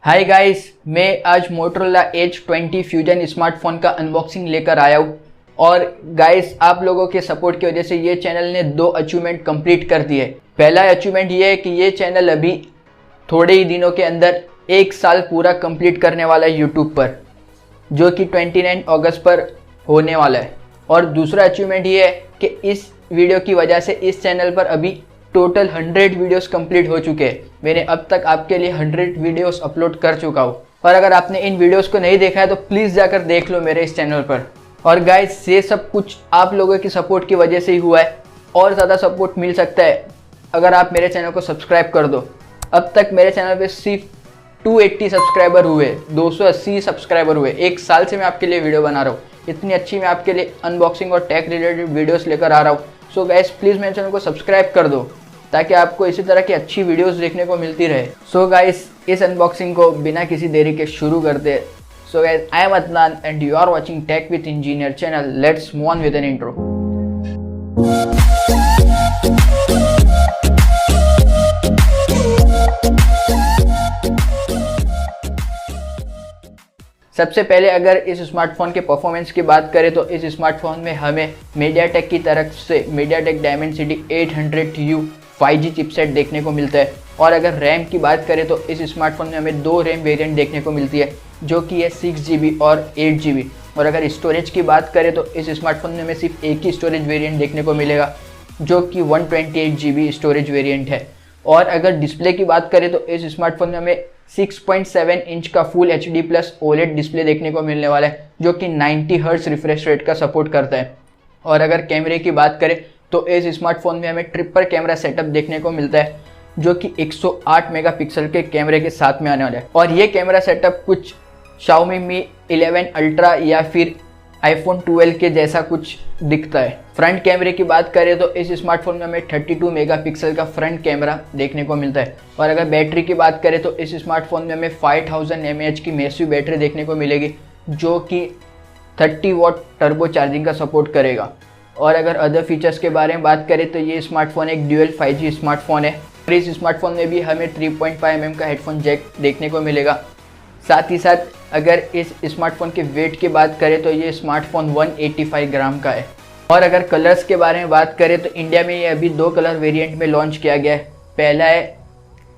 Hi guys, मैं आज Motorola as 20 fusion smartphone का अनबॉक्सिंग लेकर आया हूँ। और गाइस, आप लोगों के सपोर्ट की वजह से ये चैनल ने 2 अचीवमेंट कंप्लीट कर दिए। पहला अचीवमेंट ये है कि ये चैनल अभी थोड़े ही दिनों के अंदर 1 साल पूरा कंप्लीट करने वाला है यूट्यूब पर, जो कि 29 अगस्त पर होने वाला है। और दूसरा अचीवमेंट ये है कि इस वीडियो की वजह से इस चैनल पर अभी टोटल 100 वीडियोस कंप्लीट हो चुके हैं। मैंने अब तक आपके लिए 100 वीडियोस अपलोड कर चुका हूँ। और अगर आपने इन वीडियोस को नहीं देखा है तो प्लीज़ जाकर देख लो मेरे इस चैनल पर। और गाइस, ये सब कुछ आप लोगों की सपोर्ट की वजह से ही हुआ है। और ज़्यादा सपोर्ट मिल सकता है अगर आप मेरे चैनल को सब्सक्राइब कर दो। अब तक मेरे चैनल पर सिर्फ 280 सब्सक्राइबर हुए, 280 सब्सक्राइबर हुए। 1 साल से मैं आपके लिए वीडियो बना रहा हूँ। इतनी अच्छी मैं आपके लिए अनबॉक्सिंग और टेक रिलेटेड वीडियोस लेकर आ रहा हूँ। सो गाइस, प्लीज़ मेरे चैनल को सब्सक्राइब कर दो ताकि आपको इसी तरह की अच्छी वीडियोस देखने को मिलती रहे। सो गाइस, इस अनबॉक्सिंग को बिना किसी देरी के शुरू करते हैं। So guys, I am Adnan and you are watching tech with engineer channel. Let's move on with an intro. सबसे पहले अगर इस स्मार्टफोन के परफॉर्मेंस की बात करें तो इस स्मार्टफोन में हमें मीडियाटेक की तरफ से MediaTek Dimensity 800U 5G chipset देखने को मिलता है। और अगर रैम की बात करें तो इस स्मार्टफोन में हमें 2 रैम वेरिएंट देखने को मिलती है, जो कि है 6GB और 8GB। और अगर स्टोरेज की बात करें तो इस स्मार्टफोन में हमें सिर्फ एक ही स्टोरेज वेरिएंट देखने को मिलेगा, जो कि 128GB स्टोरेज वेरिएंट है। और अगर डिस्प्ले की बात करें तो इस स्मार्टफोन में हमें 6.7 इंच का full HD plus OLED display देखने को मिलने वाला है, जो कि 90 हर्ट्ज रिफ्रेश रेट का सपोर्ट करता है। और अगर कैमरे की बात करें तो इस स्मार्टफोन में हमें ट्रिपल कैमरा सेटअप देखने को मिलता है, जो कि 108 मेगापिक्सल के कैमरे के साथ में आने वाला है। और ये कैमरा सेटअप कुछ Xiaomi Mi 11 अल्ट्रा या फिर iPhone 12 के जैसा कुछ दिखता है। फ्रंट कैमरे की बात करें तो इस स्मार्टफोन में हमें 32 मेगापिक्सल का फ्रंट कैमरा देखने को मिलता है। और अगर बैटरी की बात करें तो इस स्मार्टफोन में हमें 5000 mAh की मैसिव बैटरी देखने को मिलेगी, जो कि 30 वॉट टर्बो चार्जिंग का सपोर्ट करेगा। और अगर अदर फीचर्स के बारे में बात करें तो ये स्मार्टफोन एक ड्यूअल 5G स्मार्टफोन है। और इस स्मार्टफोन में भी हमें 3.5 mm का हेडफोन जैक देखने को मिलेगा। साथ ही साथ अगर इस स्मार्टफोन के वेट की बात करें तो ये स्मार्टफोन 185 ग्राम का है। और अगर कलर्स के बारे में बात करें तो इंडिया में ये अभी 2 कलर वेरिएंट में लॉन्च किया गया है। पहला है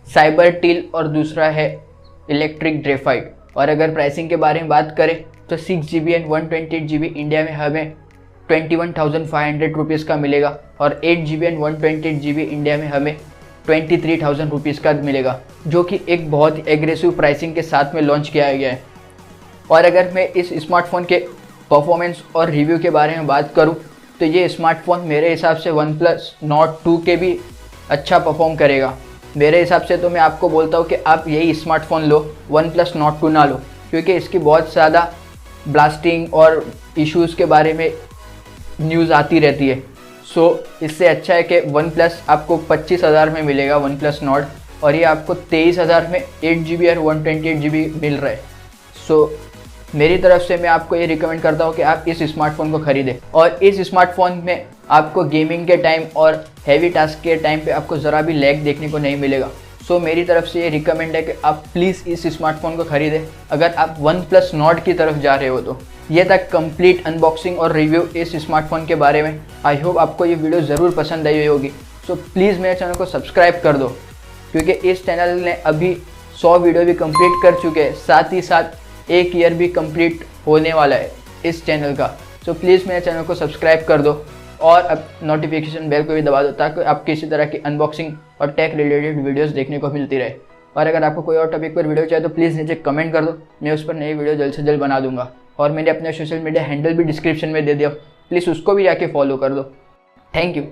साइबर टील और दूसरा है इलेक्ट्रिक ग्रेफाइट। और अगर प्राइसिंग के बारे में बात करें तो 6GB एंड 128GB इंडिया में हमें 21,500 रुपीज़ का मिलेगा। और 8GB एंड 128GB इंडिया में हमें 23,000 रुपीज़ का मिलेगा, जो कि एक बहुत ही एग्रेसिव प्राइसिंग के साथ में लॉन्च किया गया है। और अगर मैं इस स्मार्टफोन के परफॉर्मेंस और रिव्यू के बारे में बात करूं तो ये स्मार्टफोन मेरे हिसाब से OnePlus Nord 2 के भी अच्छा परफॉर्म करेगा। मेरे हिसाब से तो मैं आपको बोलता हूं कि आप यही स्मार्टफोन लो, OnePlus Nord 2 ना लो, क्योंकि इसकी बहुत ज़्यादा ब्लास्टिंग और इश्यूज़ के बारे में न्यूज़ आती रहती है। सो इससे अच्छा है कि OnePlus आपको 25,000 में मिलेगा OnePlus Nord, और ये आपको 23,000 में 8GB और 128GB मिल रहा है। सो मेरी तरफ से मैं आपको ये रिकमेंड करता हूँ कि आप इस स्मार्टफोन को खरीदें। और इस स्मार्टफोन में आपको गेमिंग के टाइम और हैवी टास्क के टाइम पे आपको ज़रा भी लैग देखने को नहीं मिलेगा। सो मेरी तरफ से ये रिकमेंड है कि आप प्लीज़ इस स्मार्टफोन को खरीदें अगर आप OnePlus Nord की तरफ जा रहे हो तो। ये तक कंप्लीट अनबॉक्सिंग और रिव्यू इस स्मार्टफोन के बारे में। आई होप आपको ये वीडियो ज़रूर पसंद आई होगी। सो प्लीज़ मेरे चैनल को सब्सक्राइब कर दो, क्योंकि इस चैनल ने अभी 100 वीडियो भी कंप्लीट कर चुके हैं। साथ ही साथ 1 ईयर भी कंप्लीट होने वाला है इस चैनल का। सो प्लीज़ मेरे चैनल को सब्सक्राइब कर दो और अब नोटिफिकेशन बेल को भी दबा दो, ताकि आपको इसी तरह की अनबॉक्सिंग और टेक रिलेटेड वीडियोस देखने को मिलती रहे। और अगर आपको कोई और टॉपिक पर वीडियो चाहिए तो प्लीज़ नीचे कमेंट कर दो, मैं उस पर नई वीडियो जल्द से जल्द बना दूंगा। और मैंने अपने सोशल मीडिया हैंडल भी डिस्क्रिप्शन में दे दिया, प्लीज़ उसको भी जाके फॉलो कर दो। Thank you.